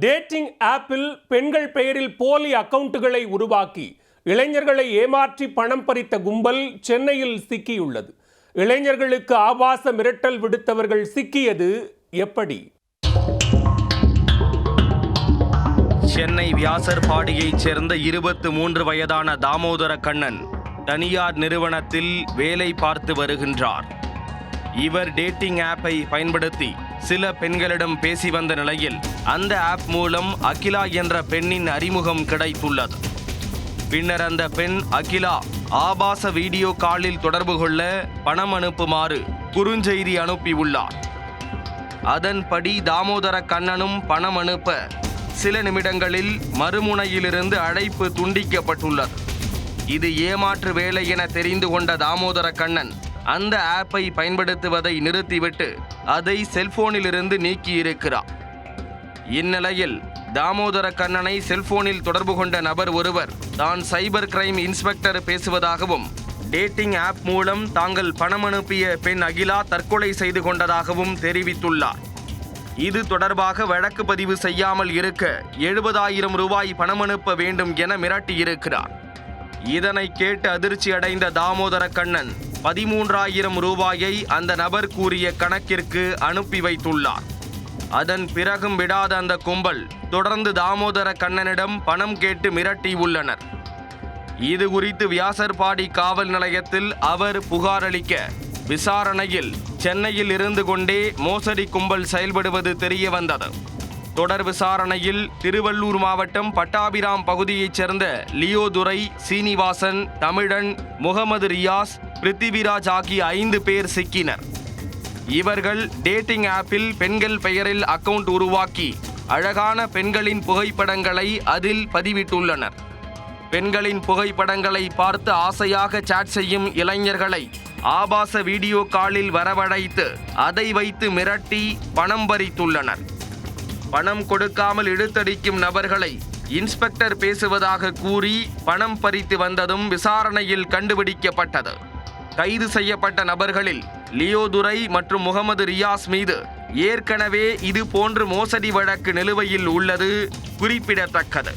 Dating ஆப்பில் பெண்கள் பெயரில் போலி அக்கவுண்டுகளை உருவாக்கி இளைஞர்களை ஏமாற்றி பணம் பறித்த கும்பல் சென்னையில் சிக்கியுள்ளது. இளைஞர்களுக்கு ஆபாச மிரட்டல் விடுத்தவர்கள் சிக்கியது எப்படி? சென்னை வியாசர்பாடியைச் சேர்ந்த 23 வயதான தாமோதர கண்ணன் தனியார் நிறுவனத்தில் வேலை பார்த்து வருகின்றார். இவர் டேட்டிங் ஆப்பை பயன்படுத்தி சில பெண்களிடம் பேசி வந்த நிலையில் அந்த ஆப் மூலம் அகிலா என்ற பெண்ணின் அறிமுகம் கிடைத்துள்ளது. பின்னர் அந்த பெண் அகிலா ஆபாச வீடியோ காலில் தொடர்பு கொள்ள பணம் அனுப்புமாறு குறுஞ்செய்தி அனுப்பியுள்ளார். அதன்படி தாமோதர கண்ணனும் பணம் அனுப்ப சில நிமிடங்களில் மறுமுனையிலிருந்து அழைப்பு துண்டிக்கப்பட்டுள்ளது. இது ஏமாற்று வேலை என தெரிந்து கொண்ட தாமோதர கண்ணன் அந்த ஆப்பை பயன்படுத்துவதை நிறுத்திவிட்டு அதை செல்போனிலிருந்து நீக்கியிருக்கிறார். இந்நிலையில் தாமோதர கண்ணனை செல்போனில் தொடர்பு கொண்ட நபர் ஒருவர் தான் சைபர் கிரைம் இன்ஸ்பெக்டர் பேசுவதாகவும் டேட்டிங் ஆப் மூலம் தாங்கள் பணம் அனுப்பிய பெண் அகிலா தற்கொலை செய்து கொண்டதாகவும் தெரிவித்துள்ளார். இது தொடர்பாக வழக்கு பதிவு செய்யாமல் இருக்க 70,000 ரூபாய் பணம் அனுப்ப வேண்டும் என மிரட்டியிருக்கிறார். இதனை கேட்டு அதிர்ச்சி அடைந்த தாமோதர கண்ணன் 13,000 ரூபாயை அந்த நபர் கூறிய கணக்கிற்கு அனுப்பி வைத்துள்ளார். அதன் பிறகும் விடாத அந்த கும்பல் தொடர்ந்து தாமோதர கண்ணனிடம் பணம் கேட்டு மிரட்டியுள்ளனர். இது குறித்து வியாசர்பாடி காவல் நிலையத்தில் அவர் புகார் அளிக்க விசாரணையில் சென்னையில் இருந்து கொண்டே மோசடி கும்பல் செயல்படுவது தெரிய வந்தது. தொடர் விசாரணையில் திருவள்ளூர் மாவட்டம் பட்டாபிராம் பகுதியைச் சேர்ந்த லியோதுரை, சீனிவாசன், தமிழன், முகமது ரியாஸ், பிருத்திவிராஜ் ஆகிய 5 பேர் சிக்கினர். இவர்கள் டேட்டிங் ஆப்பில் பெண்கள் பெயரில் அக்கவுண்ட் உருவாக்கி அழகான பெண்களின் புகைப்படங்களை அதில் பதிவிட்டுள்ளனர். பெண்களின் புகைப்படங்களை பார்த்து ஆசையாக சாட் செய்யும் இளைஞர்களை ஆபாச வீடியோ காலில் வரவழைத்து அதை வைத்து மிரட்டி பணம் பறித்துள்ளனர். பணம் கொடுக்காமல் இழுத்தடிக்கும் நபர்களை இன்ஸ்பெக்டர் பேசுவதாக கூறி பணம் பறித்து வந்ததும் விசாரணையில் கண்டுபிடிக்கப்பட்டது. கைது செய்யப்பட்ட நபர்களில் லியோதுரை மற்றும் முகமது ரியாஸ் மீது ஏற்கனவே இது போன்று மோசடி வழக்கு நிலுவையில் உள்ளது குறிப்பிடத்தக்கது.